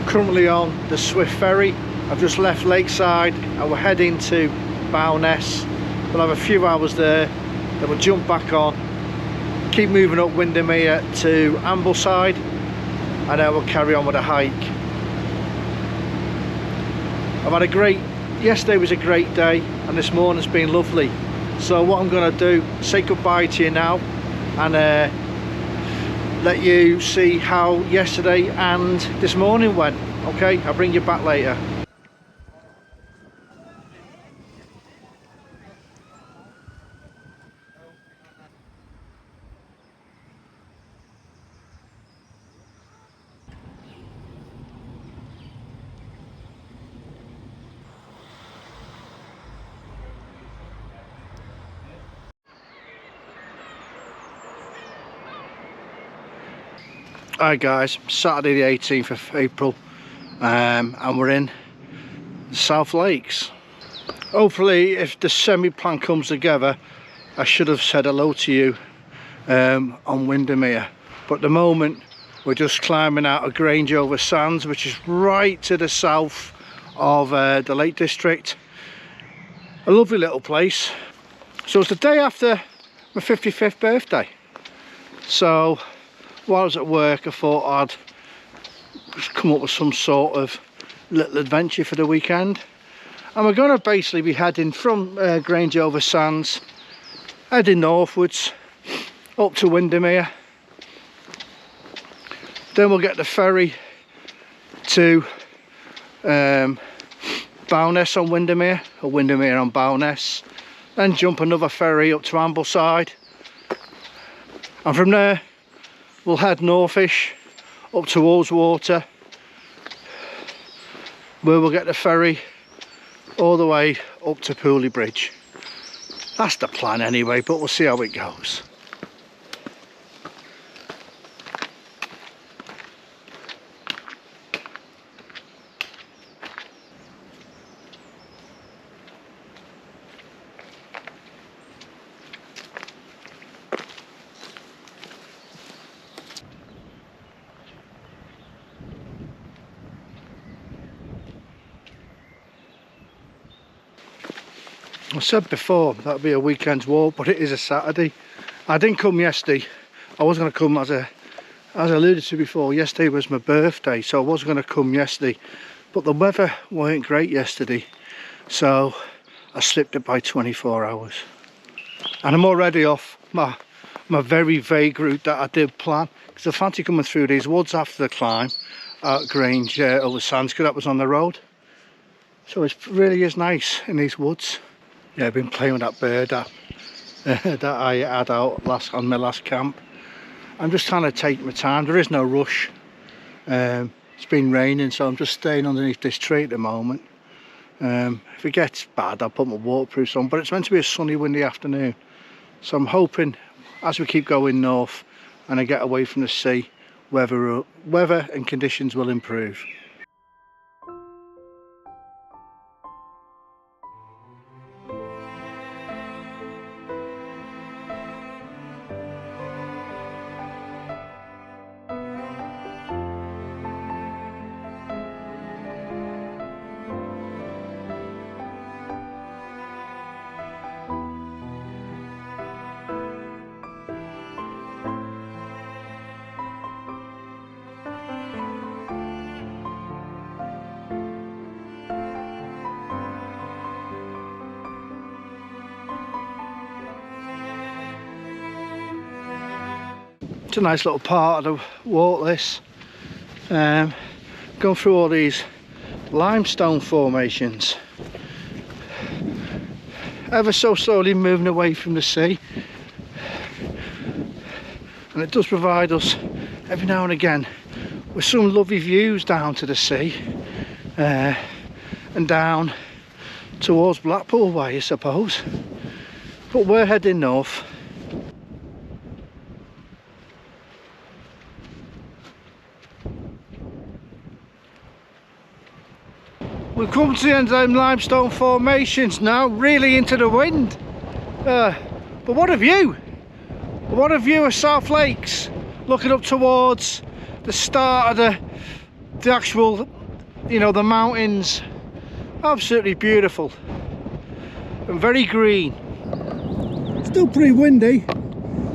Currently on the Swift Ferry. I've just left Lakeside and we're heading to Bowness. We'll have a few hours there, then we'll jump back on, keep moving up Windermere to Ambleside, and then we'll carry on with a hike. I've had a great, yesterday was a great day and this morning's been lovely. So what I'm going to do, say goodbye to you now and let you see how yesterday and this morning went. Okay, I'll bring you back later. Hi guys, Saturday the 18th of April and we're in the South Lakes. Hopefully if the semi-plan comes together I should have said hello to you on Windermere, but at the moment we're just climbing out of Grange over Sands, which is right to the south of the Lake District. A lovely little place. So it's the day after my 55th birthday, so while I was at work I thought I'd just come up with some sort of little adventure for the weekend, and we're going to basically be heading from Grange over Sands, heading northwards up to Windermere, then we'll get the ferry to Bowness on Windermere, or Windermere on Bowness, then jump another ferry up to Ambleside, and from there we'll head northish up to Ullswater, where we'll get the ferry all the way up to Pooley Bridge. That's the plan anyway, but we'll see how it goes. I said before that'll be a weekend's walk, but it is a Saturday. I didn't come yesterday. I was going to come, as I alluded to before, yesterday was my birthday, so I was going to come yesterday, but the weather weren't great yesterday, so I slipped it by 24 hours. And I'm already off my very vague route that I did plan, because I fancy coming through these woods after the climb at Grange over Sands, because that was on the road. So it really is nice in these woods. Yeah, I've been playing with that bird that I had out on my last camp. I'm just trying to take my time. There is no rush. It's been raining, so I'm just staying underneath this tree at the moment. If it gets bad, I'll put my waterproofs on, but it's meant to be a sunny, windy afternoon. So I'm hoping as we keep going north and I get away from the sea, weather and conditions will improve. It's a nice little part of the walk, this. Going through all these limestone formations. Ever so slowly moving away from the sea. And it does provide us every now and again with some lovely views down to the sea. And down towards Blackpool way, I suppose. But we're heading north. We've come to the end of them limestone formations now, really into the wind. But what a view! What a view of South Lakes, looking up towards the start of the actual, you know, the mountains, absolutely beautiful and very green. Still pretty windy.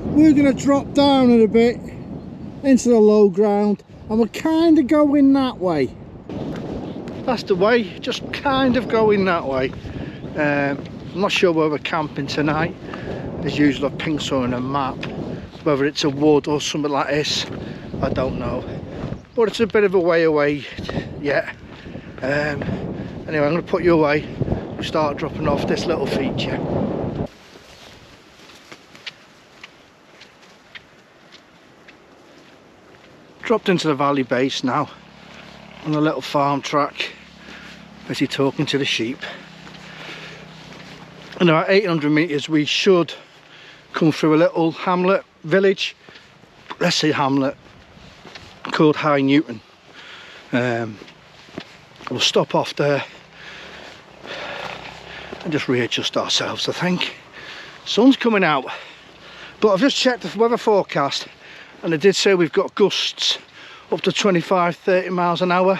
We're going to drop down a bit into the low ground, and we're kind of going that way. That's the way, just kind of going that way. I'm not sure where we're camping tonight. There's usually a pink sign on a map. Whether it's a wood or something like this, I don't know. But it's a bit of a way away yet. Anyway, I'm going to put you away. We'll start dropping off this little feature. Dropped into the valley base now on the little farm track as you're talking to the sheep. And about 800 metres we should come through a little hamlet, village, let's say hamlet, called High Newton. We'll stop off there and just readjust ourselves, I think. Sun's coming out, but I've just checked the weather forecast and it did say we've got gusts up to 25-30 miles an hour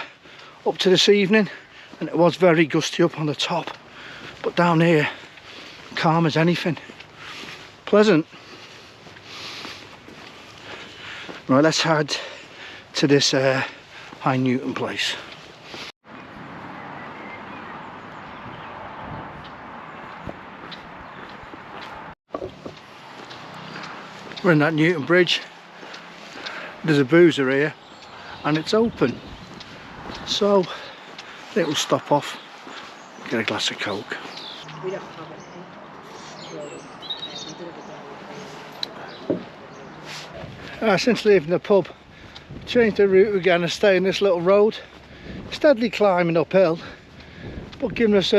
up to this evening, and it was very gusty up on the top, but down here calm as anything, pleasant. Right, let's head to this High Newton place. We're in that Newton Bridge. There's a boozer here and it's open, so I think we'll stop off, get a glass of Coke. We don't have it. Since leaving the pub, changed the route again and stay in this little road, steadily climbing uphill, but giving us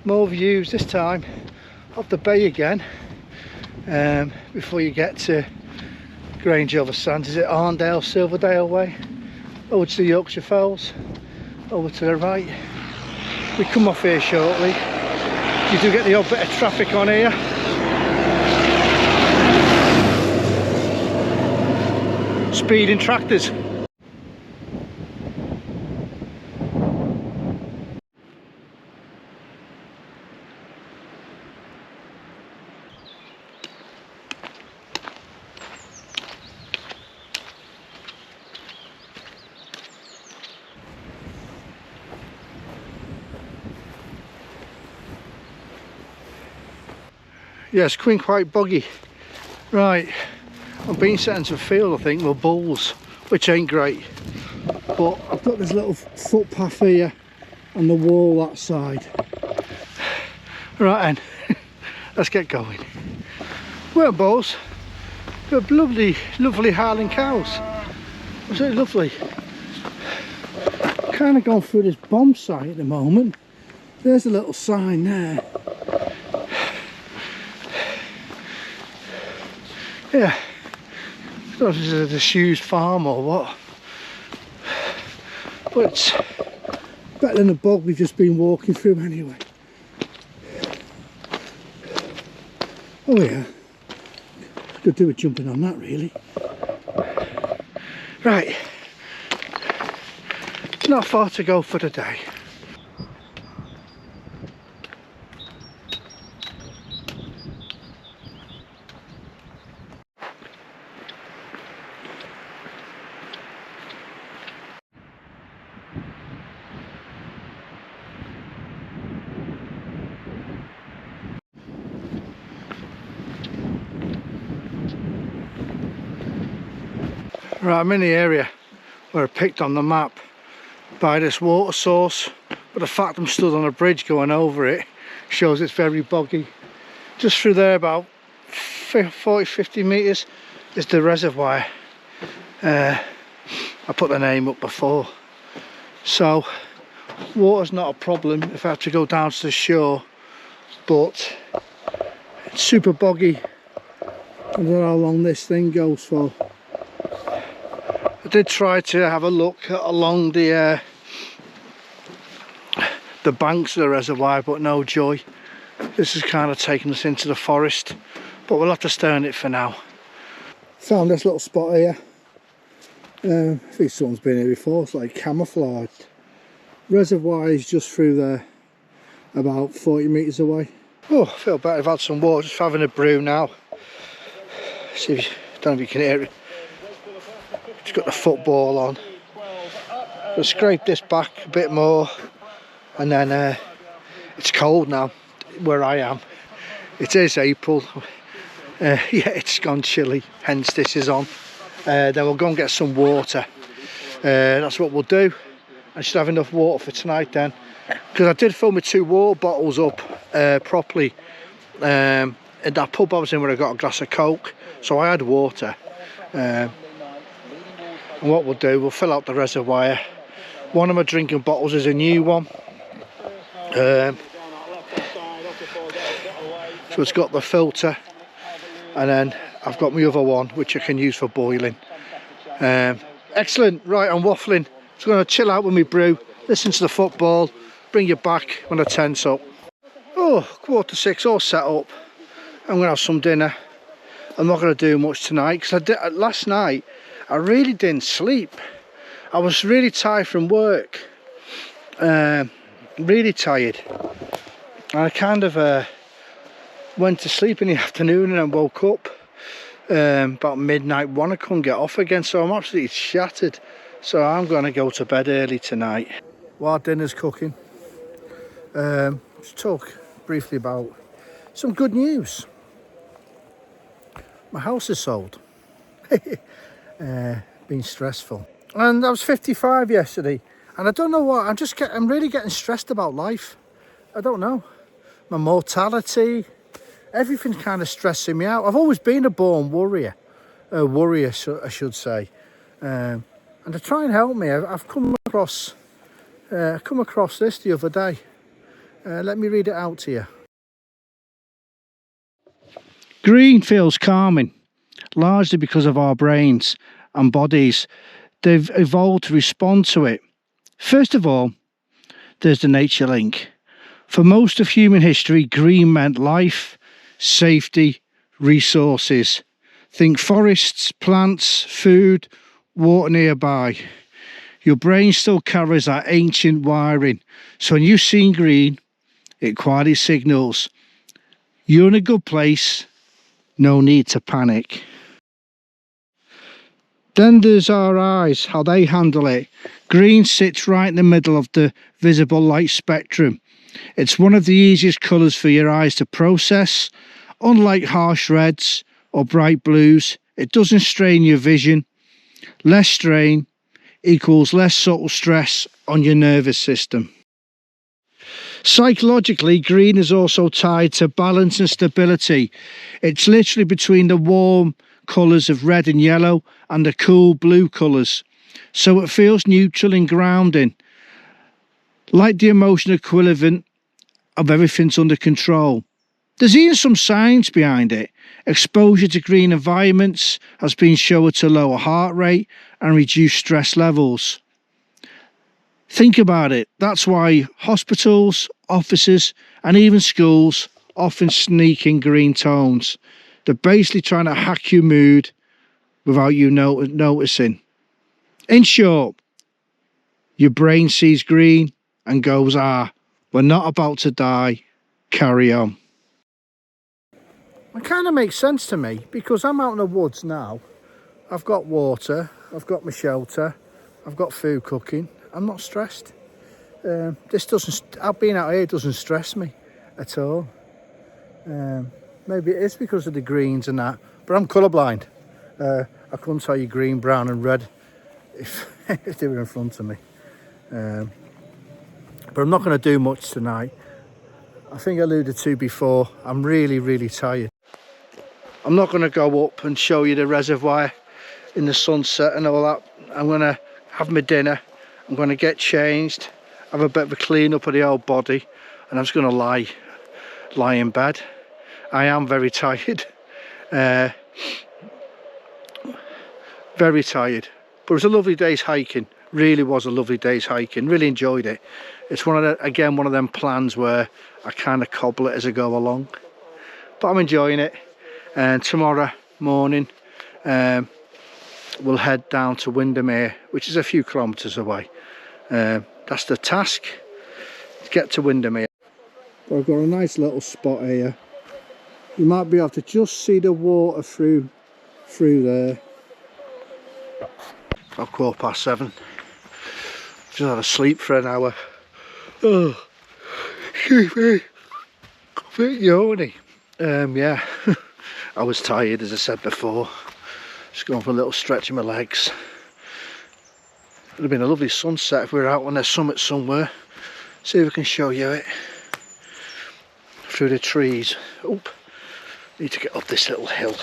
more views this time of the bay again. Before you get to Grange over Sands, is it Arndale, Silverdale way, over to the Yorkshire Fells, over to the right. We come off here shortly. You do get the odd bit of traffic on here. Speeding tractors. Yes, quite boggy. Right, I've been set into a field, I think, with bulls, which ain't great. But I've got this little footpath here and the wall that side. Right then, let's get going. Well, bulls, we've got lovely Highland cows. Absolutely lovely. Kind of going through this bomb site at the moment. There's a little sign there. Yeah, I don't know if this is a disused farm or what, but it's better than the bog we've just been walking through anyway. Oh yeah, could do with jumping on that really. Right, not far to go for the day. Right, I'm in the area where I picked on the map by this water source, but the fact I'm stood on a bridge going over it shows it's very boggy. Just through there about 40-50 metres is the reservoir. I put the name up before, so water's not a problem if I have to go down to the shore, but it's super boggy. I don't know how long this thing goes for. I did try to have a look along the banks of the reservoir, but no joy. This has kind of taken us into the forest, but we'll have to stay on it for now. Found this little spot here. I think someone's been here before. It's like camouflaged. Reservoir is just through there, about 40 metres away. Oh, I feel better. I've had some water, just having a brew now. See if you, don't know if you can hear it. Just got the football on. I'll scrape this back a bit more, and then it's cold now where I am. It is April. Yeah, it's gone chilly, hence this is on. Then we'll go and get some water. That's what we'll do. I should have enough water for tonight then, because I did fill my 2 water bottles up properly in that pub I was in where I got a glass of Coke, so I had water. And what we'll do, we'll fill out the reservoir. One of my drinking bottles is a new one, so it's got the filter, and then I've got my other one which I can use for boiling. Excellent. Right, I'm waffling. Just going to chill out with my brew, listen to the football, bring you back when I tense up. Oh, 6:15, all set up. I'm going to have some dinner. I'm not going to do much tonight because last night I really didn't sleep. I was really tired from work, really tired, and I kind of went to sleep in the afternoon and then woke up about midnight, 1. I couldn't get off again, so I'm absolutely shattered. So I'm going to go to bed early tonight. While dinner's cooking, let's talk briefly about some good news. My house is sold. Been stressful, and I was 55 yesterday, and I don't know what, I'm really getting stressed about life. I don't know, my mortality, everything's kind of stressing me out. I've always been a born worrier, I should say, and to try and help me, I've come across this the other day. Let me read it out to you. Green feels calming, largely because of our brains and bodies. They've evolved to respond to it. First of all, there's the nature link. For most of human history, green meant life, safety, resources. Think forests, plants, food, water nearby. Your brain still carries that ancient wiring, so when you see green, it quietly signals you're in a good place, no need to panic. Then there's our eyes, how they handle it. Green sits right in the middle of the visible light spectrum. It's one of the easiest colours for your eyes to process. Unlike harsh reds or bright blues, it doesn't strain your vision. Less strain equals less subtle stress on your nervous system. Psychologically, green is also tied to balance and stability. It's literally between the warm colours of red and yellow and the cool blue colours, so it feels neutral and grounding, like the emotional equivalent of everything's under control. There's even some science behind it. Exposure to green environments has been shown to lower heart rate and reduce stress levels. Think about it. That's why hospitals, offices and even schools often sneak in green tones. They're basically trying to hack your mood without you noticing. In short, your brain sees green and goes, we're not about to die, carry on. It kind of makes sense to me because I'm out in the woods now. I've got water, I've got my shelter, I've got food cooking. I'm not stressed. Being out here doesn't stress me at all. Maybe it is because of the greens and that, but I'm colourblind. I couldn't tell you green, brown and red if they were in front of me. But I'm not going to do much tonight. I think I alluded to before, I'm really, really tired. I'm not going to go up and show you the reservoir in the sunset and all that. I'm going to have my dinner. I'm going to get changed, have a bit of a clean up of the old body, and I'm just going to lie in bed. I am very tired. Very tired. But it was a lovely day's hiking. Really was a lovely day's hiking. Really enjoyed it. It's one of them plans where I kind of cobble it as I go along. But I'm enjoying it. And tomorrow morning, we'll head down to Windermere, which is a few kilometres away. That's the task, to get to Windermere. But I've got a nice little spot here. You might be able to just see the water through there. About 7:15. Just had a sleep for an hour. Oh, excuse me. A bit yawny. Yeah, I was tired, as I said before. Just going for a little stretch of my legs. Would have been a lovely sunset if we were out on a summit somewhere. See if I can show you it through the trees. Oop, need to get up this little hill.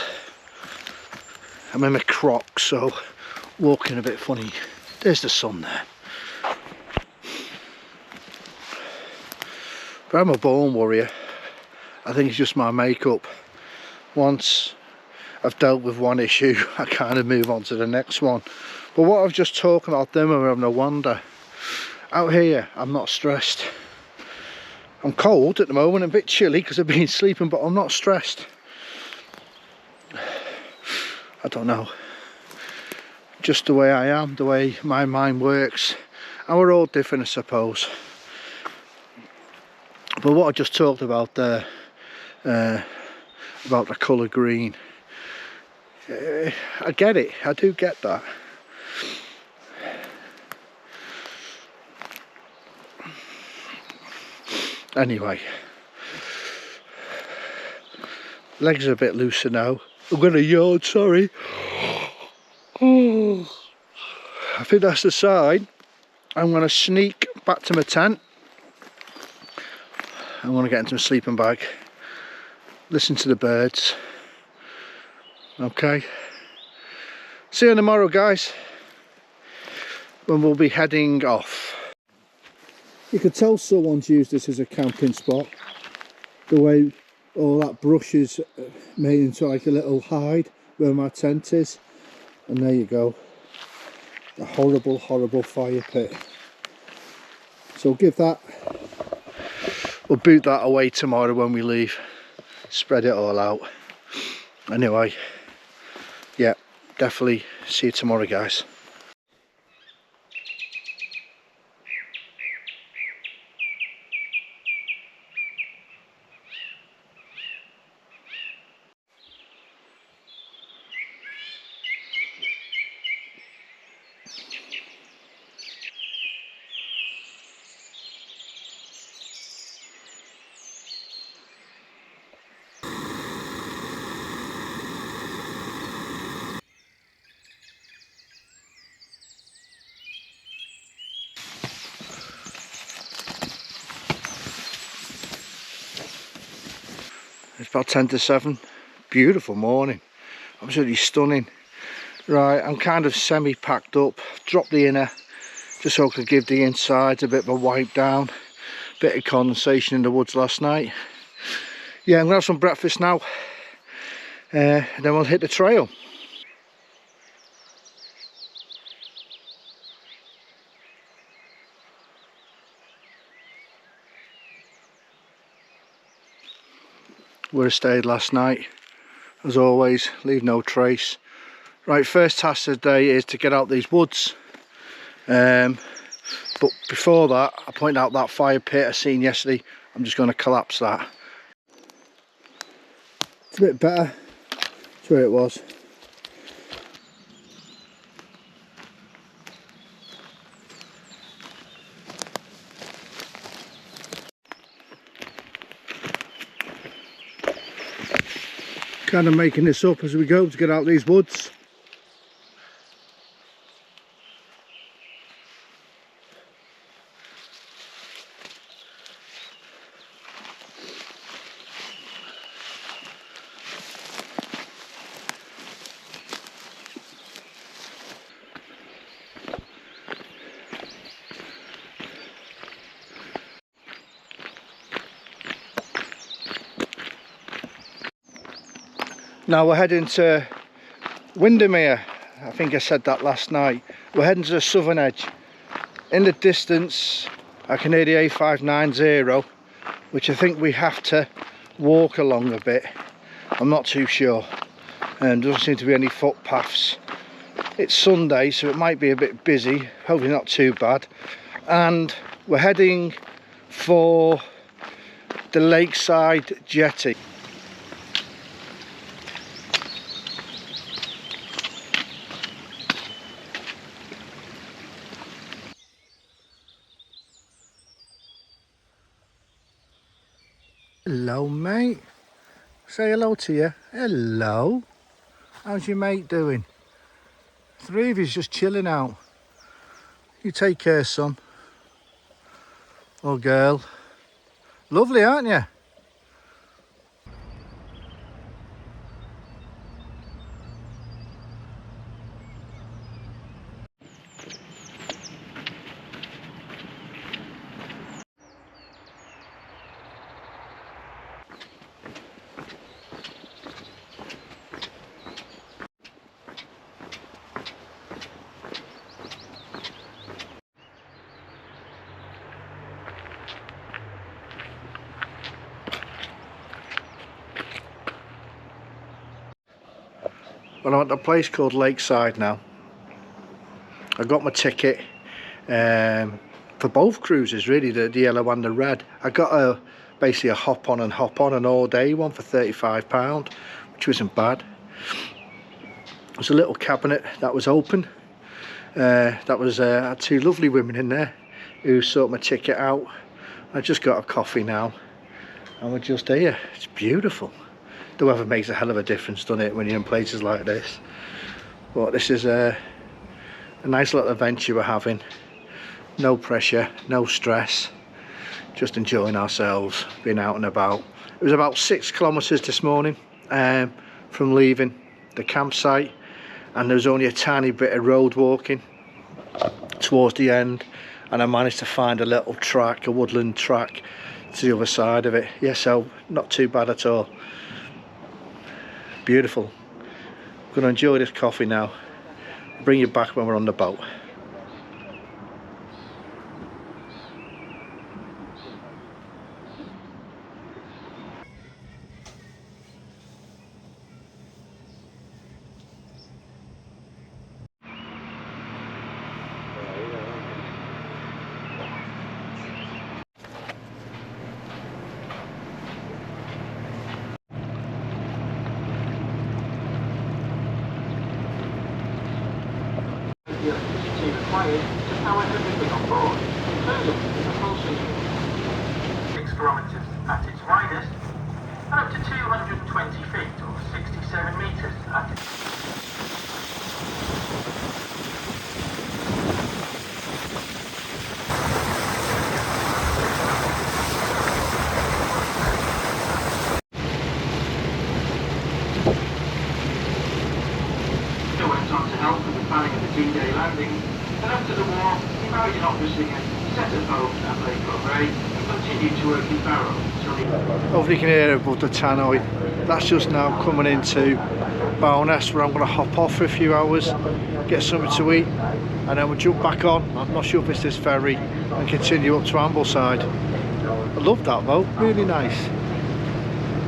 I'm in my Crocs, so walking a bit funny. There's the sun there. But I'm a born warrior. I think it's just my makeup. Once I've dealt with one issue, I kind of move on to the next one. But what I was just talking about them, I'm having a wander. Out here, I'm not stressed. I'm cold at the moment, a bit chilly because I've been sleeping, but I'm not stressed. I don't know. Just the way I am, the way my mind works. And we're all different, I suppose. But what I just talked about there, about the colour green, I get it, I do get that. Anyway, legs are a bit looser now. I'm going to yawn, sorry. I think that's the sign. I'm going to sneak back to my tent. I want to get into my sleeping bag, listen to the birds. Okay, see you tomorrow, guys, when we'll be heading off. You could tell someone's used this as a camping spot, the way all that brush is made into like a little hide where my tent is. And there you go, a horrible, horrible fire pit. So give that, we'll boot that away tomorrow when we leave, spread it all out. Anyway, yeah, definitely see you tomorrow, guys. It's about 10 to 7. Beautiful morning, absolutely stunning. Right, I'm kind of semi-packed up. Dropped the inner just so I could give the insides a bit of a wipe down. Bit of condensation in the woods last night. Yeah, I'm gonna have some breakfast now, then we'll hit the trail. Where I stayed last night, as always, leave no trace. Right, first task of the day is to get out these woods, but before that, I point out that fire pit I seen yesterday. I'm just going to collapse that. It's a bit better. That's where it was. Kind of making this up as we go to get out these woods. Now we're heading to Windermere. I think I said that last night. We're heading to the southern edge. In the distance I can hear the A590, which I think we have to walk along a bit. I'm not too sure. There doesn't seem to be any footpaths. It's Sunday, so it might be a bit busy, hopefully not too bad. And we're heading for the lakeside jetty. Hello, mate. Say hello to you. Hello. How's your mate doing? Three of you's just chilling out. You take care, son. Or girl. Lovely, aren't you? Well, I'm at a place called Lakeside now. I got my ticket for both cruises, really, the yellow and the red. I got basically a hop on an all day one for £35, which wasn't bad. There's a little cabinet that was open. That was had two lovely women in there who sorted my ticket out. I just got a coffee now, and we're just here. It's beautiful. The weather makes a hell of a difference, doesn't it, when you're in places like this? But this is a nice little adventure we're having. No pressure, no stress, just enjoying ourselves, being out and about. It was about 6 kilometres this morning from leaving the campsite, and there was only a tiny bit of road walking towards the end, and I managed to find a little track, a woodland track, to the other side of it. Yeah, so not too bad at all. Beautiful. I'm going to enjoy this coffee now. I'll bring you back when we're on the boat. The electricity required to power everything on board, including the propulsion unit. 6 kilometres at its widest, and up to 220 feet or 67 metres at its... D-Day landing, and after the war, he married an opera singer, set up home at Lake Ray, and continued to work in Barrow. Hopefully you can hear above the tannoy. That's just now coming into Bowness, where I'm going to hop off for a few hours, get something to eat, and then we'll jump back on. I'm not sure if it's this ferry, and continue up to Ambleside. I love that though, really nice.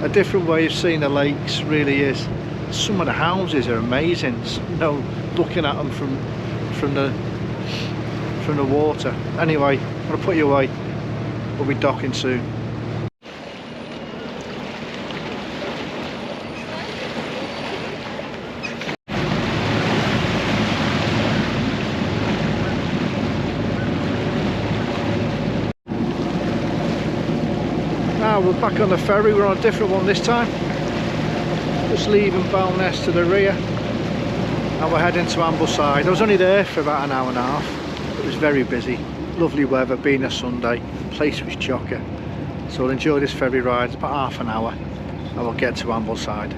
A different way of seeing the lakes, really is. Some of the houses are amazing. You know, looking at them from the water. Anyway, I'm gonna put you away. We'll be docking soon. Now we're back on the ferry. We're on a different one this time. Just leaving Bowness to the rear, and we're heading to Ambleside. I was only there for about an hour and a half. It was very busy, lovely weather, being a Sunday. The place was chocker, so I'll enjoy this ferry ride. It's about half an hour and we'll get to Ambleside.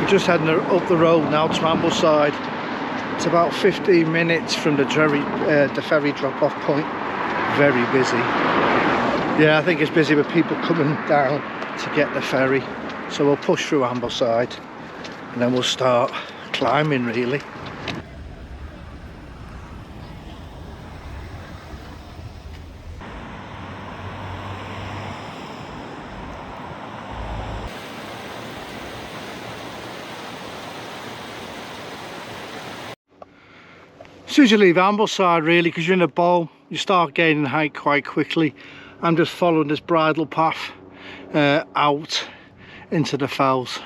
We're just heading up the road now to Ambleside. It's about 15 minutes from the ferry drop-off point. Very busy. Yeah, I think it's busy with people coming down to get the ferry. So we'll push through Ambleside and then we'll start climbing really. As soon as you leave Ambleside really, because you're in a bowl, you start gaining height quite quickly. I'm just following this bridle path out into the fells.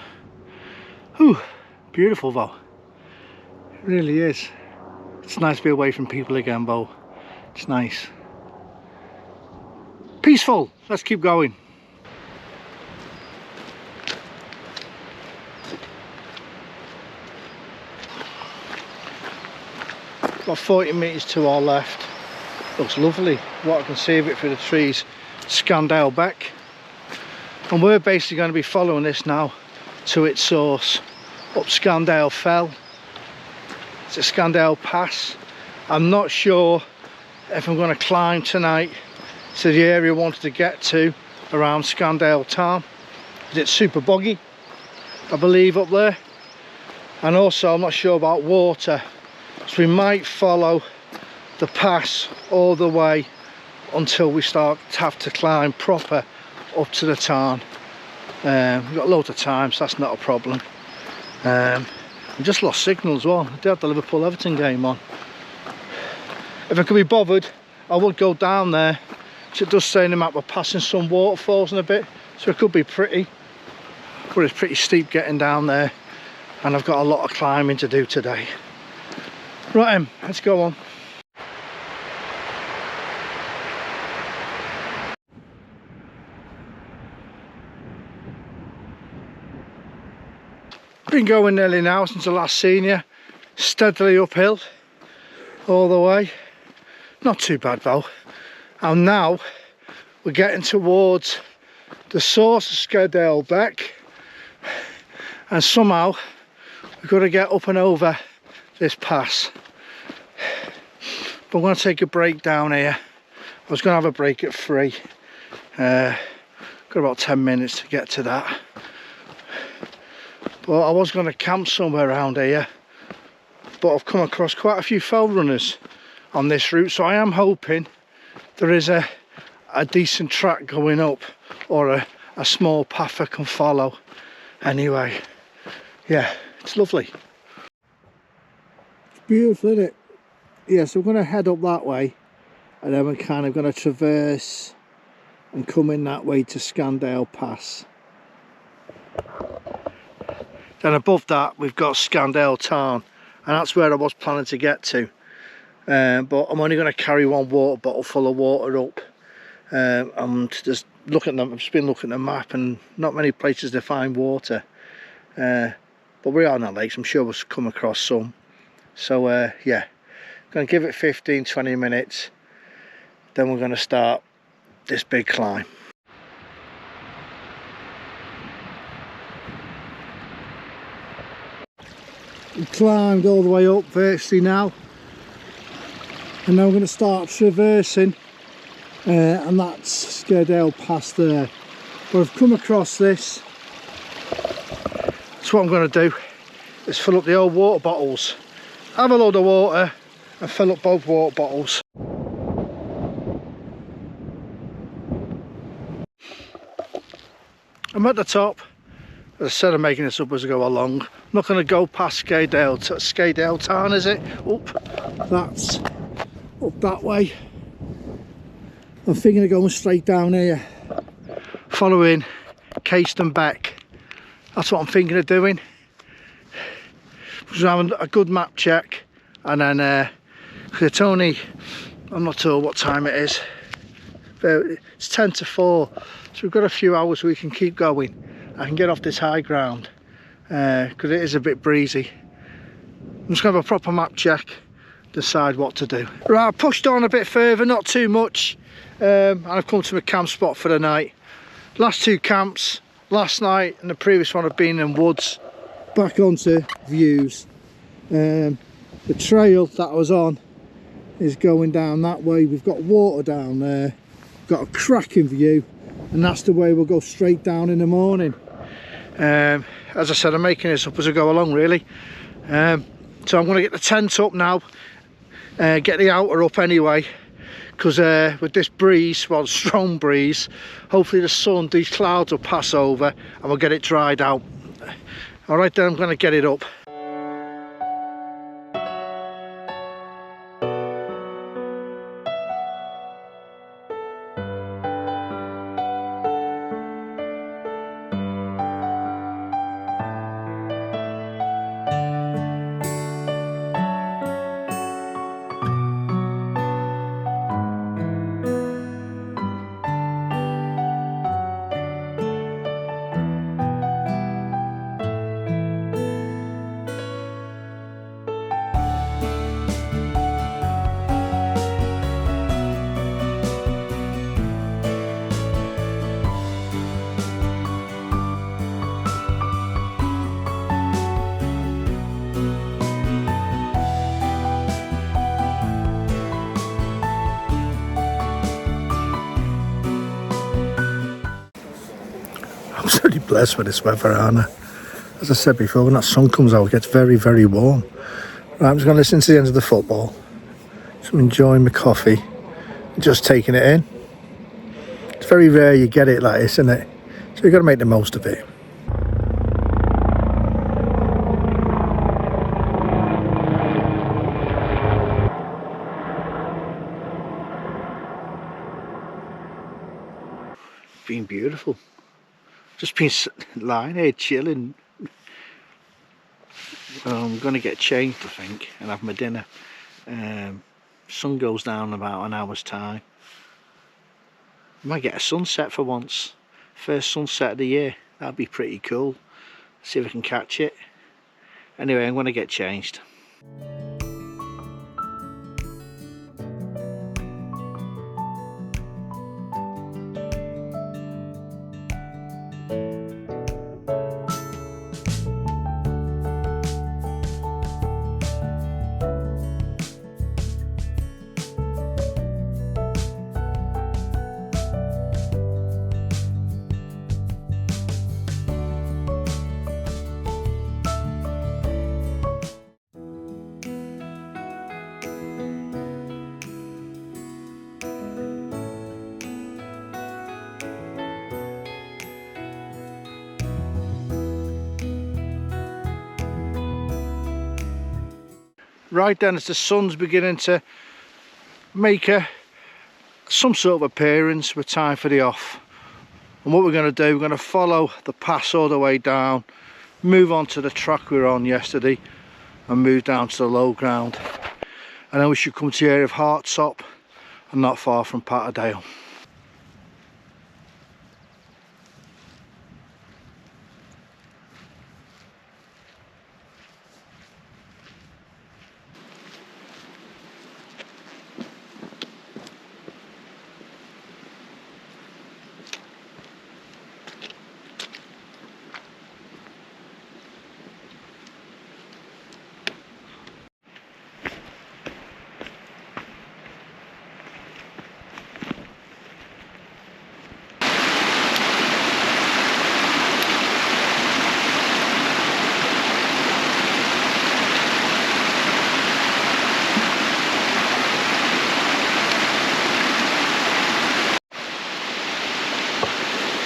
Whew, beautiful though, it really is. It's nice to be away from people again though, it's nice. Peaceful, let's keep going. About 40 metres to our left. Looks lovely. What I can see of it through the trees, Scandale Beck. And we're basically going to be following this now to its source, up Scandale Fell. It's a Scandale Pass. I'm not sure if I'm going to climb tonight to the area I wanted to get to around Scandale Town. It's super boggy, I believe, up there. And also I'm not sure about water. So we might follow the pass all the way until we start to have to climb proper up to the tarn. We've got loads of time, so that's not a problem. We just lost signal as well. I did have the Liverpool-Everton game on. If I could be bothered, I would go down there. So it does say in the map we're passing some waterfalls in a bit, so it could be pretty. But it's pretty steep getting down there, and I've got a lot of climbing to do today. Right, let's go on. Been going nearly now since I last seen you. Steadily uphill all the way. Not too bad though. And now we're getting towards the source of Scandale Beck, and somehow we've got to get up and over this pass. But I'm going to take a break down here. I was going to have a break at 3. Got about 10 minutes to get to that. But I was going to camp somewhere around here, but I've come across quite a few fell runners on this route, so I am hoping there is a decent track going up, or a small path I can follow. Anyway, yeah, it's lovely. It's beautiful, isn't it? Yeah, so we're going to head up that way, and then we're kind of going to traverse and come in that way to Scandale Pass. Then above that we've got Scandale Tarn, and that's where I was planning to get to. But I'm only going to carry one water bottle full of water up. I'm just looking at them. I've just been looking at the map, and not many places to find water. But we are on the lakes. I'm sure we'll come across some. So yeah, going to give it 15-20 minutes. Then we're going to start this big climb. We climbed all the way up virtually now, and now we're going to start traversing, and that's Scandale Pass there. But I've come across this, so what I'm going to do is fill up the old water bottles, have a load of water and fill up both water bottles. I'm at the top. As I said, I'm making this up as I go along. I'm not going to go past Scandale Tarn, is it? That's up that way. I'm thinking of going straight down here, following Caston Beck. That's what I'm thinking of doing. Just having a good map check, and then cause it's only, I'm not sure what time it is, but it's 10 to 4, so we've got a few hours we can keep going. I can get off this high ground because it is a bit breezy. I'm just going to have a proper map check, decide what to do. Right, I pushed on a bit further, not too much, and I've come to my camp spot for the night. Last two camps, last night and the previous one, have been in woods, back onto views. The trail that I was on is going down that way. We've got water down there, got a cracking view, and that's the way we'll go straight down in the morning. As I said, I'm making this up as I go along, really. So I'm going to get the tent up now, get the outer up anyway, because with this breeze, well, strong breeze, hopefully these clouds will pass over and we'll get it dried out. All right, then I'm going to get it up. I'm absolutely blessed with this weather, aren't I? As I said before, when that sun comes out, it gets very, very warm. Right, I'm just going to listen to the end of the football. So I'm enjoying my coffee, just taking it in. It's very rare you get it like this, isn't it? So you've got to make the most of it. Been beautiful. Just been lying here chilling. I'm going to get changed, I think, and have my dinner. Sun goes down in about an hour's time. I might get a sunset for once. First sunset of the year. That'd be pretty cool. See if I can catch it. Anyway, I'm going to get changed. Right then, as the sun's beginning to make some sort of appearance, we're time for the off. And what we're going to do, we're going to follow the pass all the way down, move on to the track we were on yesterday, and move down to the low ground. And then we should come to the area of Hartsop, and not far from Patterdale.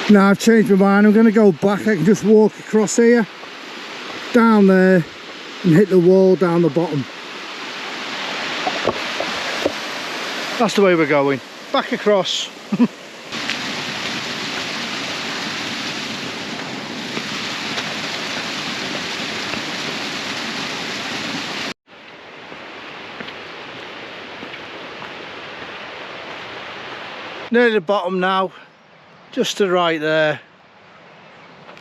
Now I've changed my mind, I'm going to go back. I can just walk across here, down there, and hit the wall down the bottom. That's the way we're going, back across. Near the bottom now. Just to the right there,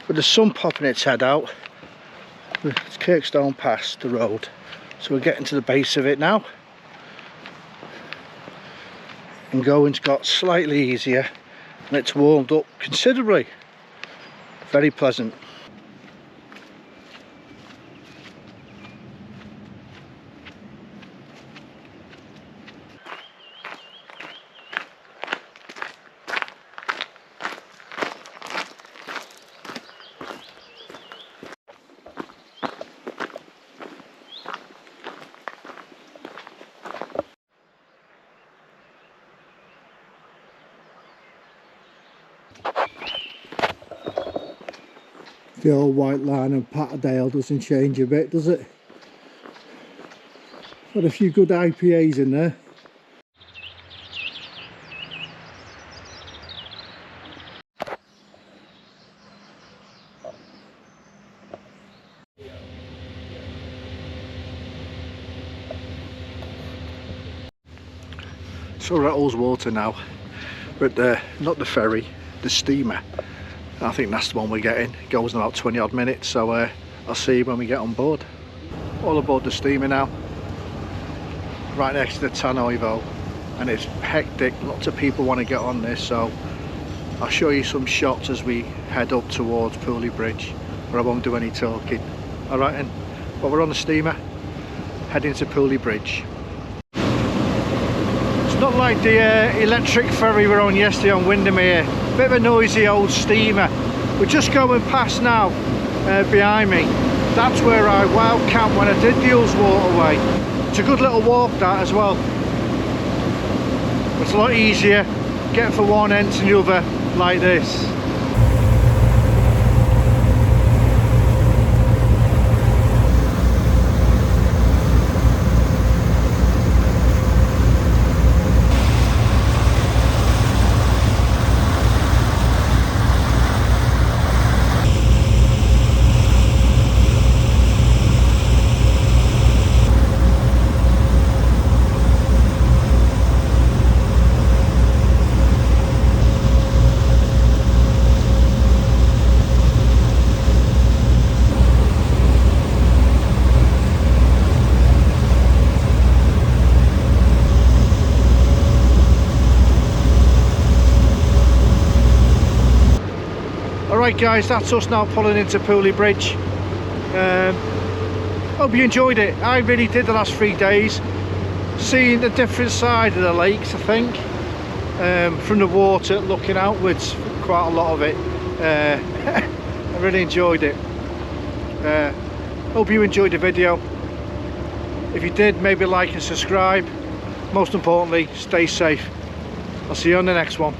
with the sun popping its head out. It's Kirkstone Pass, the road. So we're getting to the base of it now. And going's got slightly easier and it's warmed up considerably. Very pleasant. The old white line of Patterdale doesn't change a bit, does it? Got a few good IPAs in there. So we're at Ullswater now. We're at the, not the ferry, the steamer. I think that's the one we're getting. It goes in about 20 odd minutes, so I'll see you when we get on board. All aboard the steamer now. Right next to the Tannoivo, and it's hectic. Lots of people want to get on this, so I'll show you some shots as we head up towards Pooley Bridge, but I won't do any talking. Alright then, well, we're on the steamer, heading to Pooley Bridge. It's not like the electric ferry we were on yesterday on Windermere. Bit of a noisy old steamer. We're just going past now, behind me. That's where I wild camped when I did the Ullswater way. It's a good little walk that as well. It's a lot easier getting from one end to the other like this. Alright guys, that's us now pulling into Pooley Bridge. Hope you enjoyed it. I really did the last 3 days. Seeing the different side of the lakes, I think. From the water, looking outwards, quite a lot of it. I really enjoyed it. Hope you enjoyed the video. If you did, maybe like and subscribe. Most importantly, stay safe. I'll see you on the next one.